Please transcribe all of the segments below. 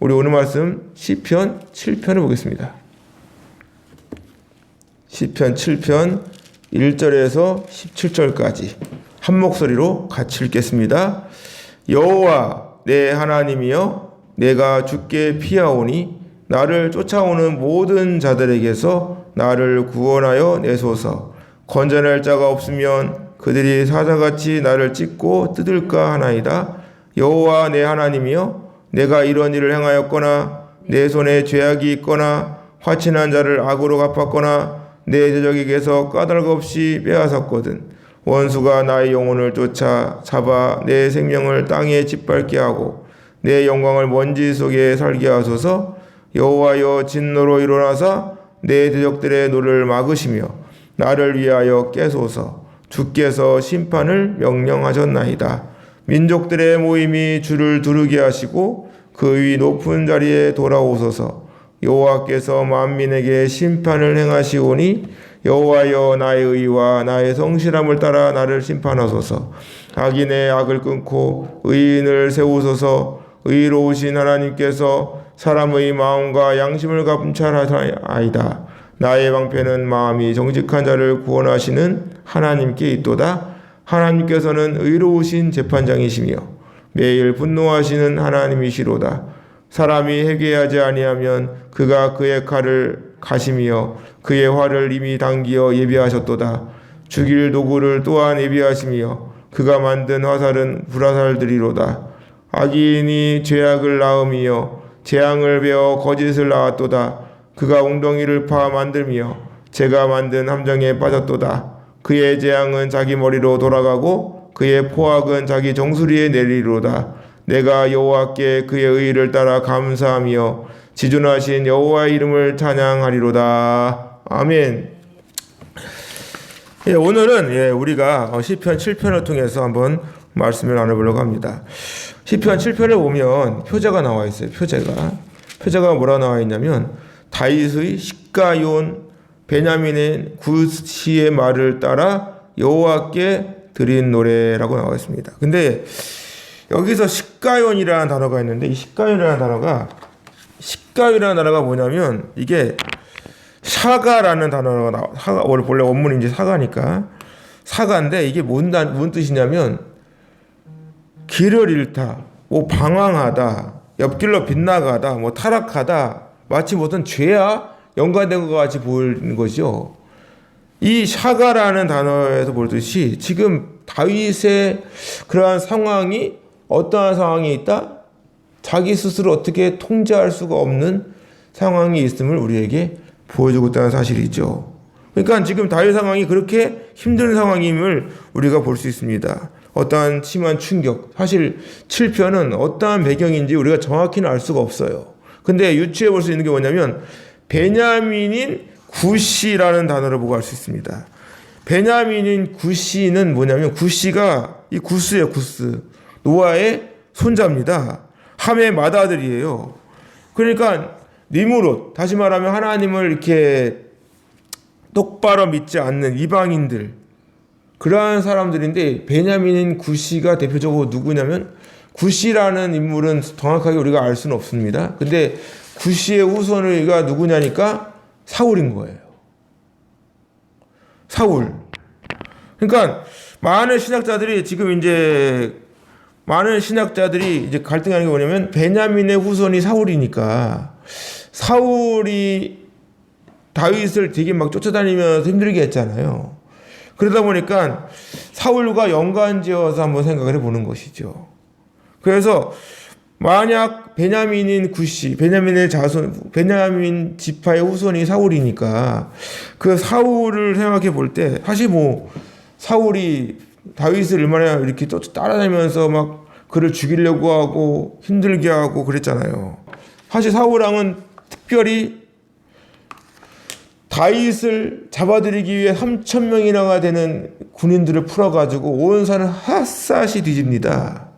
우리 오늘 말씀 시편 7편을 보겠습니다. 시편 7편 1절에서 17절까지 한 목소리로 같이 읽겠습니다. 여호와 내 하나님이여, 내가 주께 피하오니 나를 쫓아오는 모든 자들에게서 나를 구원하여 내소서. 건져낼 자가 없으면 그들이 사자같이 나를 찢고 뜯을까 하나이다. 여호와 내 하나님이여, 내가 이런 일을 행하였거나 내 손에 죄악이 있거나 화친한 자를 악으로 갚았거나 내 대적에게서 까닭없이 빼앗았거든. 원수가 나의 영혼을 쫓아 잡아 내 생명을 땅에 짓밟게 하고 내 영광을 먼지 속에 살게 하소서. 여호와여, 진노로 일어나사 내 대적들의 노를 막으시며 나를 위하여 깨소서. 주께서 심판을 명령하셨나이다. 민족들의 모임이 주를 두르게 하시고 그 위 높은 자리에 돌아오소서. 여호와께서 만민에게 심판을 행하시오니 여호와여, 나의 의와 나의 성실함을 따라 나를 심판하소서. 악인의 악을 끊고 의인을 세우소서. 의로우신 하나님께서 사람의 마음과 양심을 감찰하나이다. 나의 방패는 마음이 정직한 자를 구원하시는 하나님께 있도다. 하나님께서는 의로우신 재판장이시며 매일 분노하시는 하나님이시로다. 사람이 회개하지 아니하면 그가 그의 칼을 가시며 그의 활을 이미 당기어 예비하셨도다. 죽일 도구를 또한 예비하시며 그가 만든 화살은 불화살들이로다. 악인이 죄악을 낳음이여 재앙을 베어 거짓을 낳았도다. 그가 웅덩이를 파 만들며 제가 만든 함정에 빠졌도다. 그의 재앙은 자기 머리로 돌아가고 그의 포악은 자기 정수리에 내리로다. 내가 여호와께 그의 의를 따라 감사하며 지존하신 여호와의 이름을 찬양하리로다. 아멘. 오늘은 우리가 시편 7편을 통해서 한번 말씀을 나눠보려고 합니다. 시편 7편을 보면 표제가 나와 있어요. 표제가 뭐라 나와 있냐면 다윗의 시가요온 베냐민의 구시의 말을 따라 여호와께 드린 노래라고 나와 있습니다. 근데 여기서 시가요온이라는 단어가 있는데 이 시가요온이라는 단어가 뭐냐면 이게 사가라는 단어가 나와. 원래 원문이 이제 사가니까 사가인데 이게 뭔 뜻이냐면 길을 잃다, 방황하다, 옆길로 빗나가다, 타락하다, 마치 무슨 죄와 연관된 것 같이 보이는 것이죠. 이 샤가라는 단어에서 보듯이 지금 다윗의 그러한 상황이 어떠한 상황이 있다? 자기 스스로 어떻게 통제할 수가 없는 상황이 있음을 우리에게 보여주고 있다는 사실이죠. 그러니까 지금 다윗 상황이 그렇게 힘든 상황임을 우리가 볼 수 있습니다. 어떠한 심한 충격, 사실 7편은 어떠한 배경인지 우리가 정확히는 알 수가 없어요. 근데 유추해 볼 수 있는 게 뭐냐면 베냐민인 구시라는 단어를 보고 알 수 있습니다. 베냐민인 구시는 뭐냐면 구시가 이 구스예요. 구스. 노아의 손자입니다. 함의 맏아들이에요. 그러니까 니므롯, 다시 말하면 하나님을 이렇게 똑바로 믿지 않는 이방인들, 그러한 사람들인데 베냐민인 구시가 대표적으로 누구냐면 구시라는 인물은 정확하게 우리가 알 수는 없습니다. 근데 구시의 후손이가 누구냐니까 사울인 거예요. 사울. 그러니까 많은 신학자들이 갈등하는 게 뭐냐면 베냐민의 후손이 사울이니까 사울이 다윗을 되게 막 쫓아다니면서 힘들게 했잖아요. 그러다 보니까 사울과 연관지어서 한번 생각을 해보는 것이죠. 그래서 만약 베냐민인 구시, 베냐민의 자손, 베냐민 지파의 후손이 사울이니까 그 사울을 생각해 볼 때 사실 사울이 다윗을 얼마나 이렇게 따라다니면서 막 그를 죽이려고 하고 힘들게 하고 그랬잖아요. 사실 사울왕은 특별히 다윗을 잡아들이기 위해 3,000명이나 되는 군인들을 풀어가지고 온 산을 샅샅이 뒤집니다.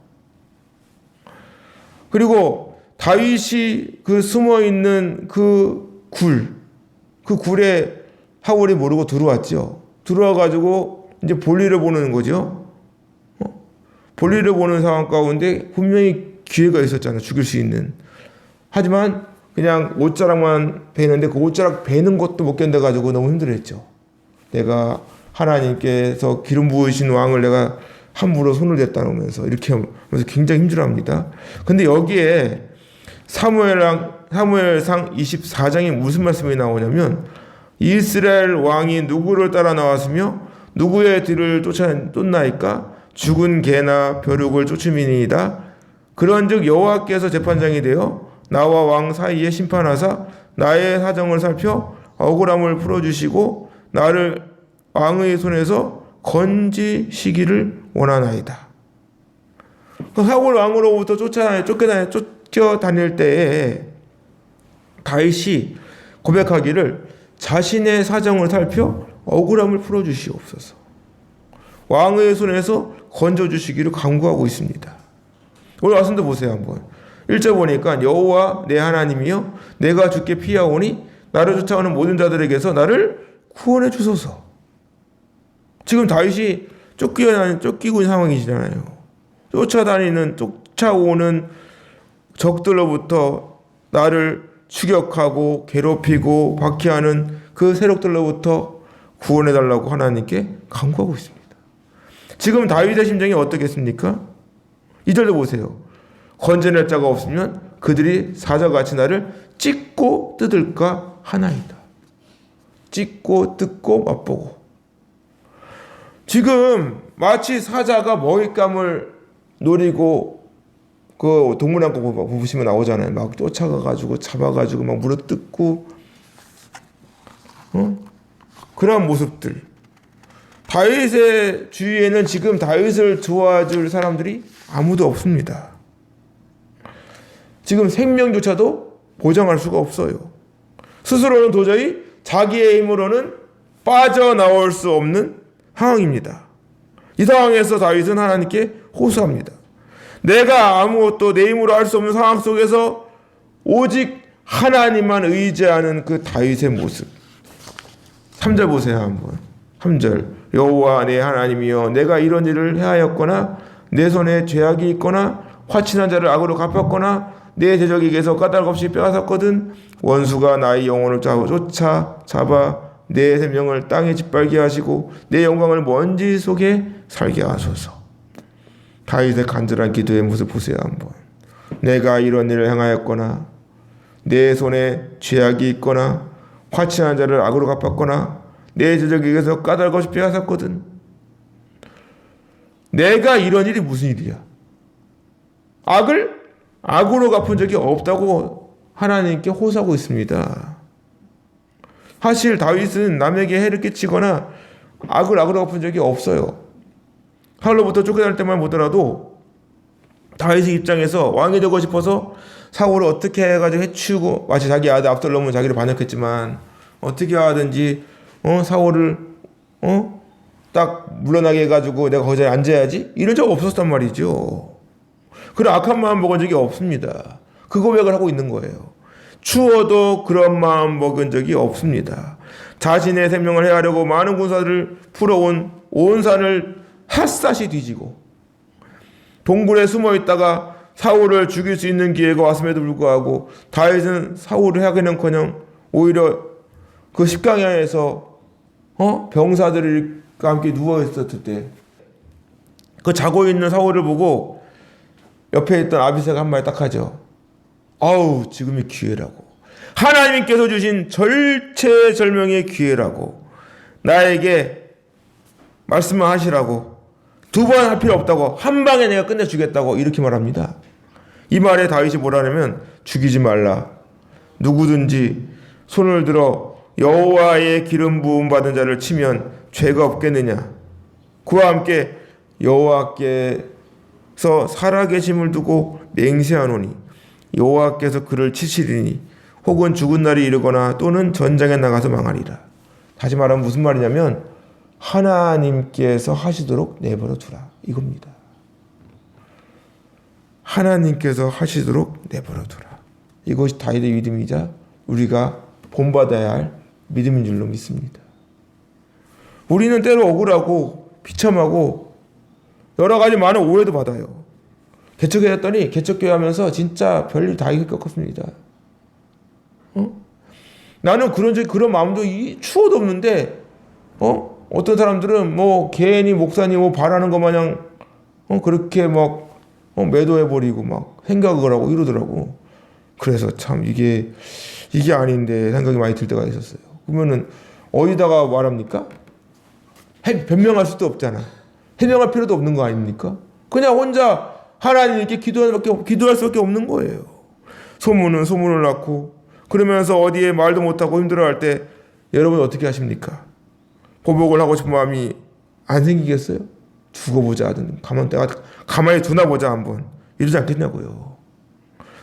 그리고 다윗이 숨어있는 그 굴에 사울이 모르고 들어왔죠. 들어와가지고 이제 볼일을 보는 거죠. 볼일을 보는 상황 가운데 분명히 기회가 있었잖아요. 죽일 수 있는. 하지만 그냥 옷자락만 베는데 그 옷자락 베는 것도 못 견뎌가지고 너무 힘들었죠. 내가 하나님께서 기름 부으신 왕을 내가 함부로 손을 댔다면서 이렇게 하면서 굉장히 힘들어합니다. 근데 여기에 사무엘상 24장에 무슨 말씀이 나오냐면 이스라엘 왕이 누구를 따라 나왔으며 누구의 뒤를 쫓나이까 죽은 개나 벼룩을 쫓음이니이다. 그런즉 여호와께서 재판장이 되어 나와 왕 사이에 심판하사 나의 사정을 살펴 억울함을 풀어주시고 나를 왕의 손에서 건지시기를 원하나이다. 사울 왕으로부터 쫓겨다닐 때에 다윗이 고백하기를 자신의 사정을 살펴 억울함을 풀어주시옵소서. 왕의 손에서 건져주시기를 간구하고 있습니다. 오늘 말씀도 보세요 한번. 1절 보니까 여호와 내 하나님이여 내가 주께 피하오니 나를 쫓아오는 모든 자들에게서 나를 구원해 주소서. 지금 다윗이 쫓기고 있는 상황이잖아요. 쫓아오는 적들로부터 나를 추격하고 괴롭히고 박해하는 그 세력들로부터 구원해달라고 하나님께 간구하고 있습니다. 지금 다윗의 심정이 어떻겠습니까? 2절도 보세요. 건져낼 자가 없으면 그들이 사자같이 나를 찢고 뜯을까 하나이다. 찢고 뜯고 맛보고. 지금 마치 사자가 먹잇감을 노리고 그 동물원고 보시면 나오잖아요. 막 쫓아가가지고 잡아가지고 막 물어뜯고 그런 모습들. 다윗의 주위에는 지금 다윗을 도와줄 사람들이 아무도 없습니다. 지금 생명조차도 보장할 수가 없어요. 스스로는 도저히 자기의 힘으로는 빠져나올 수 없는 상황입니다. 이 상황에서 다윗은 하나님께 호소합니다. 내가 아무것도 내 힘으로 할 수 없는 상황 속에서 오직 하나님만 의지하는 그 다윗의 모습. 3절 보세요 한번. 3절 여호와 내 하나님이여 내가 이런 일을 해하였거나 내 손에 죄악이 있거나 화친한 자를 악으로 갚았거나 내 대적에게서 까닭 없이 빼앗았거든 원수가 나의 영혼을 쫓아 잡아 내 생명을 땅에 짓밟게 하시고 내 영광을 먼지 속에 살게 하소서. 다윗의 간절한 기도의 모습 보세요 한번. 내가 이런 일을 행하였거나 내 손에 죄악이 있거나 화친한 자를 악으로 갚았거나 내 대적에게서 까닭 없이 빼앗았거든. 내가 이런 일이 무슨 일이야? 악으로 갚은 적이 없다고 하나님께 호소하고 있습니다. 사실 다윗은 남에게 해를 끼치거나 악으로 갚은 적이 없어요. 사울로부터 쫓겨날 때만 보더라도 다윗의 입장에서 왕이 되고 싶어서 사울을 어떻게 해가지고 해치우고 마치 자기 아들 압살롬은 자기를 반역했지만 어떻게 하든지 사울을 딱 물러나게 해가지고 내가 거기서 앉아야지 이런 적 없었단 말이죠. 그런 악한 마음 먹은 적이 없습니다. 그 고백을 하고 있는 거예요. 추워도 그런 마음 먹은 적이 없습니다. 자신의 생명을 해하려고 많은 군사들을 풀어온 온 산을 샅샅이 뒤지고 동굴에 숨어 있다가 사울을 죽일 수 있는 기회가 왔음에도 불구하고 다윗은 사울을 하기는커녕 오히려 그 십강야에서 병사들과 함께 누워 있었을 때 그 자고 있는 사울을 보고 옆에 있던 아비새가 한 말 딱 하죠. 아우 지금이 기회라고. 하나님께서 주신 절체절명의 기회라고. 나에게 말씀만 하시라고. 두 번 할 필요 없다고. 한 방에 내가 끝내주겠다고 이렇게 말합니다. 이 말에 다윗이 뭐라냐면 죽이지 말라. 누구든지 손을 들어 여호와의 기름 부음 받은 자를 치면 죄가 없겠느냐. 그와 함께 여호와께서 살아계심을 두고 맹세하노니 여호와께서 그를 치시리니 혹은 죽은 날이 이르거나 또는 전장에 나가서 망하리라. 다시 말하면 무슨 말이냐면 하나님께서 하시도록 내버려 두라 이겁니다. 하나님께서 하시도록 내버려 두라. 이것이 다윗의 믿음이자 우리가 본받아야 할 믿음인 줄로 믿습니다. 우리는 때로 억울하고 비참하고 여러 가지 많은 오해도 받아요. 개척교회 했더니 개척교회 하면서 진짜 별일 다 겪었습니다. 나는 그런 마음도 추워도 없는데 어떤 사람들은 뭐 괜히 목사님 뭐 바라는 것 마냥 그렇게 막 매도해버리고 막 생각을 하고 이러더라고. 그래서 참 이게 아닌데 생각이 많이 들 때가 있었어요. 그러면은 어디다가 말합니까? 변명할 수도 없잖아. 해명할 필요도 없는 거 아닙니까? 그냥 혼자 하나님께 기도할 수밖에 없는 거예요. 소문은 소문을 낳고 그러면서 어디에 말도 못하고 힘들어할 때 여러분 어떻게 하십니까? 보복을 하고 싶은 마음이 안 생기겠어요? 죽어보자 하든 가만히 두나 보자 한번 이러지 않겠냐고요.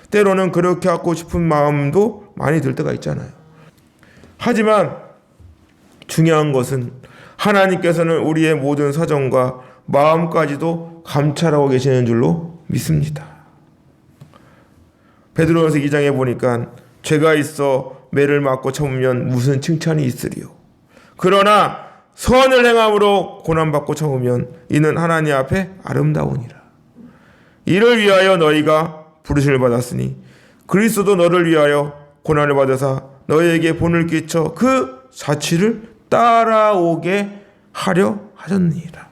때로는 그렇게 하고 싶은 마음도 많이 들 때가 있잖아요. 하지만 중요한 것은 하나님께서는 우리의 모든 사정과 마음까지도 감찰하고 계시는 줄로 믿습니다. 베드로전서 2장에 보니까 죄가 있어 매를 맞고 참으면 무슨 칭찬이 있으리요. 그러나 선을 행함으로 고난받고 참으면 이는 하나님 앞에 아름다우니라. 이를 위하여 너희가 부르심을 받았으니 그리스도도 너를 위하여 고난을 받으사 너희에게 본을 끼쳐 그 자취를 따라오게 하려 하셨느니라.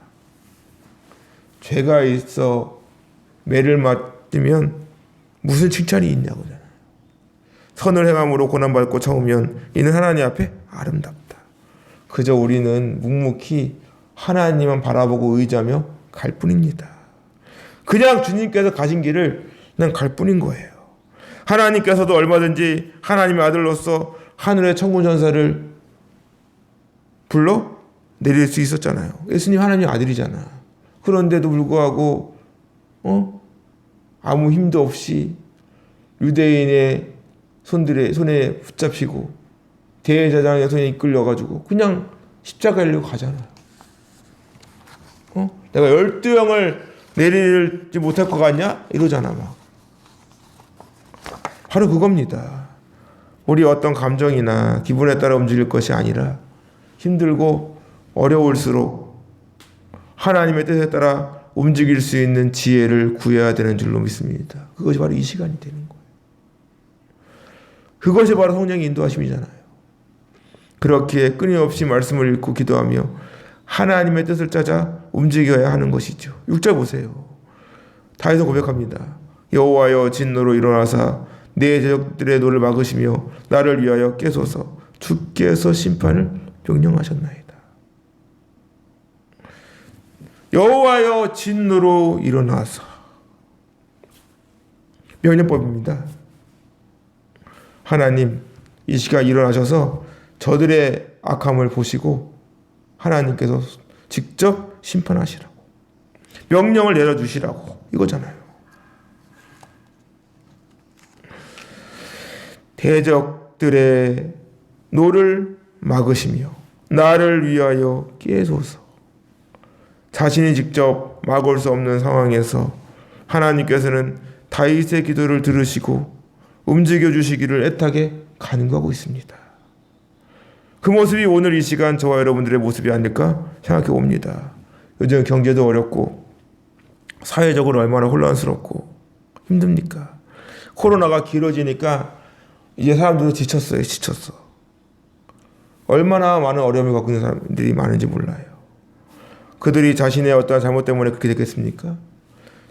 죄가 있어 매를 맞으면 무슨 칭찬이 있냐고잖아요. 선을 행함으로 고난받고 참으면 이는 하나님 앞에 아름답다. 그저 우리는 묵묵히 하나님만 바라보고 의지하며 갈 뿐입니다. 그냥 주님께서 가신 길을 그냥 갈 뿐인 거예요. 하나님께서도 얼마든지 하나님의 아들로서 하늘의 천군 천사를 불러 내릴 수 있었잖아요. 예수님 하나님의 아들이잖아. 그런데도 불구하고 아무 힘도 없이 유대인의 손에 붙잡히고 대제사장의 손에 이끌려가지고 그냥 십자가를 가잖아요. 내가 12영을 내리지 못할 것 같냐? 이러잖아 막. 바로 그겁니다. 우리 어떤 감정이나 기분에 따라 움직일 것이 아니라 힘들고 어려울수록 하나님의 뜻에 따라 움직일 수 있는 지혜를 구해야 되는 줄로 믿습니다. 그것이 바로 이 시간이 되는 거예요. 그것이 바로 성령의 인도하심이잖아요. 그렇기에 끊임없이 말씀을 읽고 기도하며 하나님의 뜻을 찾아 움직여야 하는 것이죠. 6절 보세요. 다윗은 고백합니다. 여호와여 진노로 일어나사 내 대적들의 노를 막으시며 나를 위하여 깨소서. 주께서 심판을 명령하셨나이다. 여호와여 진노로 일어나사. 명령법입니다. 하나님 이 시간 일어나셔서 저들의 악함을 보시고 하나님께서 직접 심판하시라고 명령을 내려주시라고 이거잖아요. 대적들의 노를 막으시며 나를 위하여 깨소서. 자신이 직접 막을 수 없는 상황에서 하나님께서는 다윗의 기도를 들으시고 움직여 주시기를 애타게 간구하고 있습니다. 그 모습이 오늘 이 시간 저와 여러분들의 모습이 아닐까 생각해 봅니다. 요즘 경제도 어렵고 사회적으로 얼마나 혼란스럽고 힘듭니까? 코로나가 길어지니까 이제 사람들도 지쳤어. 얼마나 많은 어려움을 갖고 있는 사람들이 많은지 몰라요. 그들이 자신의 어떠한 잘못 때문에 그렇게 됐겠습니까?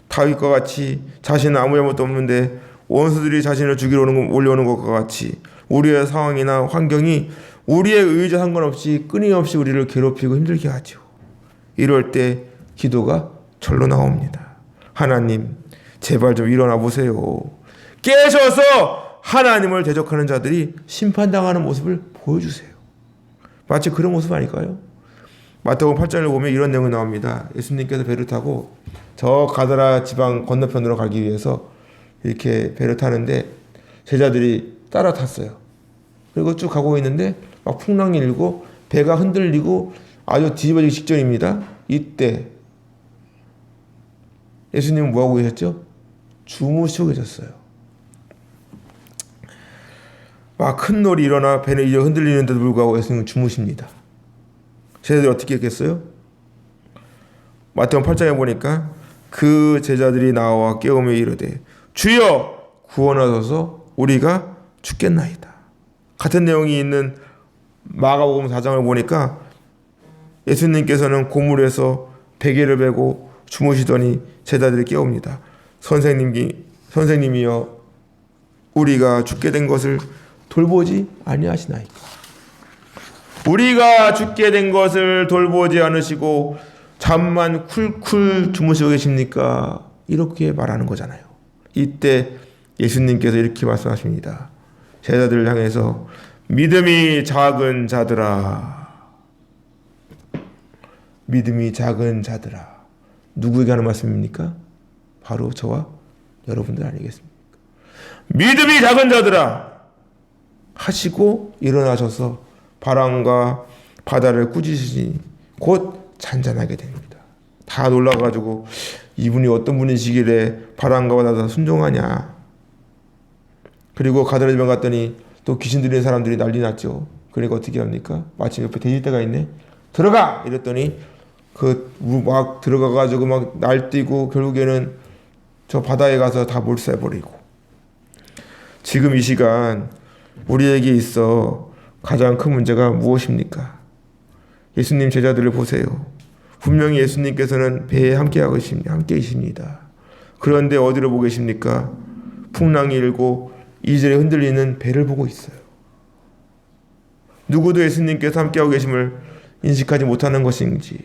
다윗과 같이 자신은 아무 잘못도 없는데 원수들이 자신을 죽이러 올려오는 것과 같이 우리의 상황이나 환경이 우리의 의지와 상관없이 끊임없이 우리를 괴롭히고 힘들게 하죠. 이럴 때 기도가 절로 나옵니다. 하나님 제발 좀 일어나 보세요. 깨셔서 하나님을 대적하는 자들이 심판당하는 모습을 보여주세요. 마치 그런 모습 아닐까요? 마태복음 8장을 보면 이런 내용이 나옵니다. 예수님께서 배를 타고 저 가다라 지방 건너편으로 가기 위해서 이렇게 배를 타는데 제자들이 따라 탔어요. 그리고 쭉 가고 있는데 막 풍랑이 일고 배가 흔들리고 아주 뒤집어지기 직전입니다. 이때 예수님은 뭐하고 계셨죠? 주무시고 계셨어요. 막 큰 놀이 일어나 배는 이제 흔들리는데도 불구하고 예수님은 주무십니다. 제자들이 어떻게 했겠어요? 마태복음 8장에 보니까 그 제자들이 나와 깨우며 이르되 주여 구원하소서 우리가 죽겠나이다. 같은 내용이 있는 마가복음 4장을 보니까 예수님께서는 고물에서 베개를 베고 주무시더니 제자들이 깨웁니다. 선생님이여 우리가 죽게 된 것을 돌보지 아니하시나이까. 우리가 죽게 된 것을 돌보지 않으시고 잠만 쿨쿨 주무시고 계십니까? 이렇게 말하는 거잖아요. 이때 예수님께서 이렇게 말씀하십니다. 제자들을 향해서 믿음이 작은 자들아. 믿음이 작은 자들아. 누구에게 하는 말씀입니까? 바로 저와 여러분들 아니겠습니까? 믿음이 작은 자들아 하시고 일어나셔서 바람과 바다를 꾸짖으시니 곧 잔잔하게 됩니다. 다 놀라가지고 이분이 어떤 분이시길래 바람과 바다가 순종하냐. 그리고 가드라집에 갔더니 또 귀신 들리는 사람들이 난리 났죠. 그러니까 어떻게 합니까? 마침 옆에 돼지떼가 있네. 들어가! 이랬더니 막 들어가가지고 막 날뛰고 결국에는 저 바다에 가서 다 몰살해버리고. 지금 이 시간 우리에게 있어 가장 큰 문제가 무엇입니까? 예수님 제자들을 보세요. 분명히 예수님께서는 배에 함께 계십니다. 그런데 어디로 보고 계십니까? 풍랑이 일고 이슬에 흔들리는 배를 보고 있어요. 누구도 예수님께서 함께하고 계심을 인식하지 못하는 것인지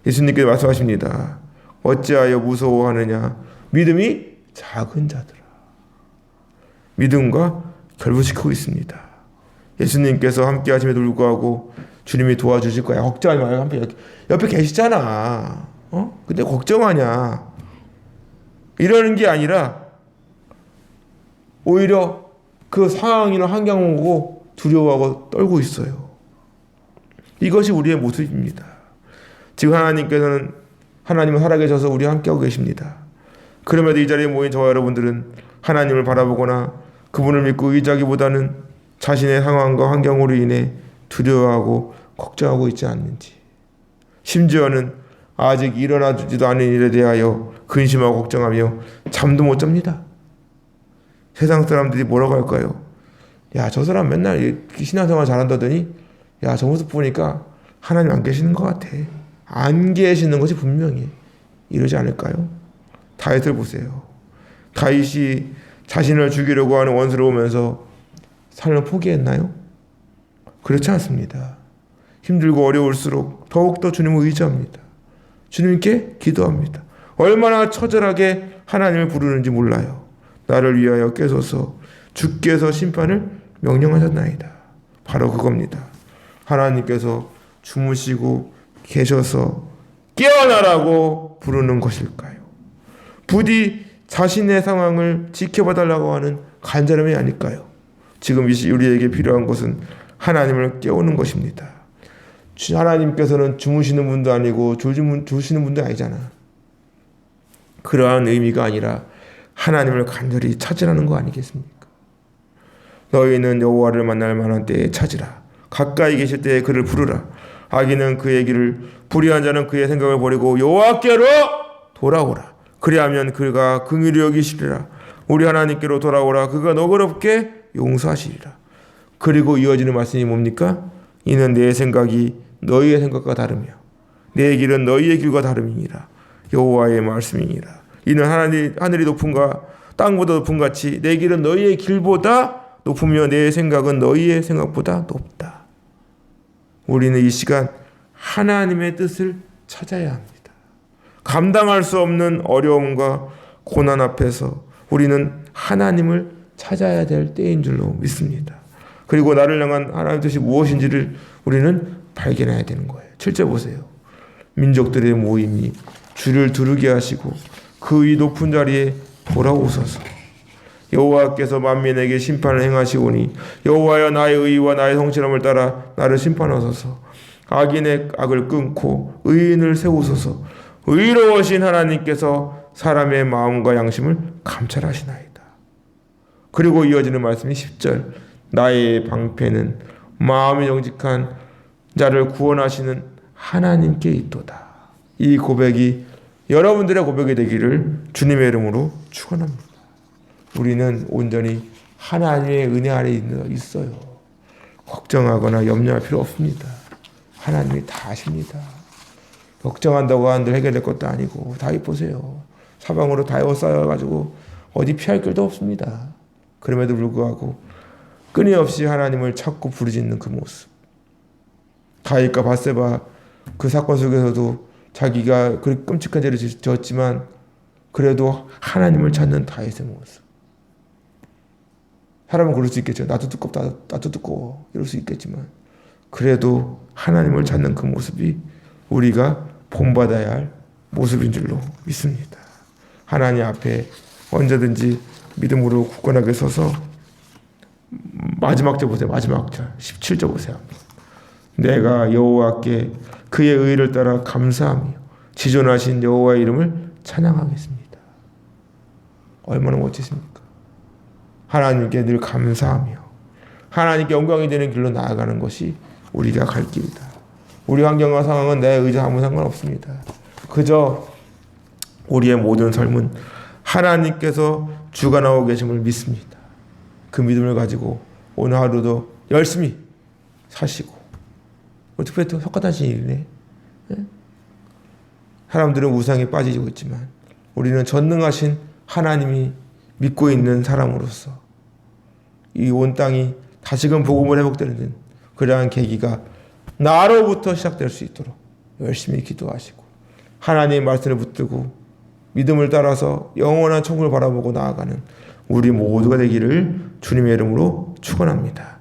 예수님께서 말씀하십니다. 어찌하여 무서워하느냐? 믿음이 작은 자들아. 믿음과 결부시키고 있습니다. 예수님께서 함께 하심에도 불구하고 주님이 도와주실 거야. 걱정하지 마요. 옆에 계시잖아. 근데 걱정하냐? 이러는 게 아니라 오히려 그 상황이나 환경을 보고 두려워하고 떨고 있어요. 이것이 우리의 모습입니다. 지금 하나님은 살아계셔서 우리와 함께하고 계십니다. 그럼에도 이 자리에 모인 저와 여러분들은 하나님을 바라보거나 그분을 믿고 의지하기보다는 자신의 상황과 환경으로 인해 두려워하고 걱정하고 있지 않는지, 심지어는 아직 일어나지도 않은 일에 대하여 근심하고 걱정하며 잠도 못 잡니다. 세상 사람들이 뭐라고 할까요? 야, 저 사람 맨날 신앙생활 잘한다더니 야, 저 모습 보니까 하나님 안 계시는 것 같아. 안 계시는 것이 분명히 이러지 않을까요? 다윗을 보세요. 다윗이 자신을 죽이려고 하는 원수를 보면서 삶을 포기했나요? 그렇지 않습니다. 힘들고 어려울수록 더욱더 주님을 의지합니다. 주님께 기도합니다. 얼마나 처절하게 하나님을 부르는지 몰라요. 나를 위하여 깨소서. 주께서 심판을 명령하셨나이다. 바로 그겁니다. 하나님께서 주무시고 계셔서 깨어나라고 부르는 것일까요? 부디 자신의 상황을 지켜봐달라고 하는 간절함이 아닐까요? 지금 우리에게 필요한 것은 하나님을 깨우는 것입니다. 하나님께서는 주무시는 분도 아니고 주시는 분도 아니잖아. 그러한 의미가 아니라 하나님을 간절히 찾으라는 거 아니겠습니까? 너희는 여호와를 만날 만한 때에 찾으라. 가까이 계실 때에 그를 부르라. 악인은 그의 길을, 불의한 자는 그의 생각을 버리고 여호와께로 돌아오라. 그리하면 그가 긍휼히 여기시리라. 우리 하나님께로 돌아오라. 그가 너그럽게 용서하시리라. 그리고 이어지는 말씀이 뭡니까? 이는 내 생각이 너희의 생각과 다르며 내 길은 너희의 길과 다름이니라. 여호와의 말씀이니라. 이는 하늘이 높은가 땅보다 높은 같이 내 길은 너희의 길보다 높으며 내 생각은 너희의 생각보다 높다. 우리는 이 시간 하나님의 뜻을 찾아야 합니다. 감당할 수 없는 어려움과 고난 앞에서 우리는 하나님을 찾아야 될 때인 줄로 믿습니다. 그리고 나를 향한 하나님의 뜻이 무엇인지를 우리는 발견해야 되는 거예요. 7절 보세요. 민족들의 모임이 주를 두르게 하시고 그 위 높은 자리에 돌아오소서. 여호와께서 만민에게 심판을 행하시오니 여호와여 나의 의와 나의 성실함을 따라 나를 심판하소서. 악인의 악을 끊고 의인을 세우소서. 의로우신 하나님께서 사람의 마음과 양심을 감찰하시나이다. 그리고 이어지는 말씀이 10절. 나의 방패는 마음이 정직한 자를 구원하시는 하나님께 있도다. 이 고백이 여러분들의 고백이 되기를 주님의 이름으로 축원합니다. 우리는 온전히 하나님의 은혜 아래 있어요. 걱정하거나 염려할 필요 없습니다. 하나님이 다 아십니다. 걱정한다고 한들 해결될 것도 아니고 다윗 보세요. 사방으로 다 에워싸여가지고 어디 피할 길도 없습니다. 그럼에도 불구하고 끊임없이 하나님을 찾고 부르짖는 그 모습. 다윗과 밧세바 그 사건 속에서도 자기가 그렇게 끔찍한 죄를 지었지만 그래도 하나님을 찾는 다윗의 모습. 사람은 그럴 수 있겠죠. 나도 두껍다, 나도 두꺼워 이럴 수 있겠지만 그래도 하나님을 찾는 그 모습이 우리가 본받아야 할 모습인 줄로 믿습니다. 하나님 앞에 언제든지 믿음으로 굳건하게 서서 마지막 절 보세요. 마지막 절 17절 보세요. 내가 여호와께 그의 의를 따라 감사하며 지존하신 여호와의 이름을 찬양하겠습니다. 얼마나 멋지십니까? 하나님께 늘 감사하며 하나님께 영광이 되는 길로 나아가는 것이 우리가 갈 길이다. 우리 환경과 상황은 내 의지 아무 상관없습니다. 그저 우리의 모든 삶은 하나님께서 주관하고 계심을 믿습니다. 그 믿음을 가지고 오늘 하루도 열심히 사시고 어떻게 또 석가탄신 일이네. 사람들은 우상에 빠지고 있지만 우리는 전능하신 하나님이 믿고 있는 사람으로서 이 온 땅이 다시금 복음을 회복되는 그러한 계기가 나로부터 시작될 수 있도록 열심히 기도하시고 하나님의 말씀을 붙들고 믿음을 따라서 영원한 천국을 바라보고 나아가는 우리 모두가 되기를 주님의 이름으로 축원합니다.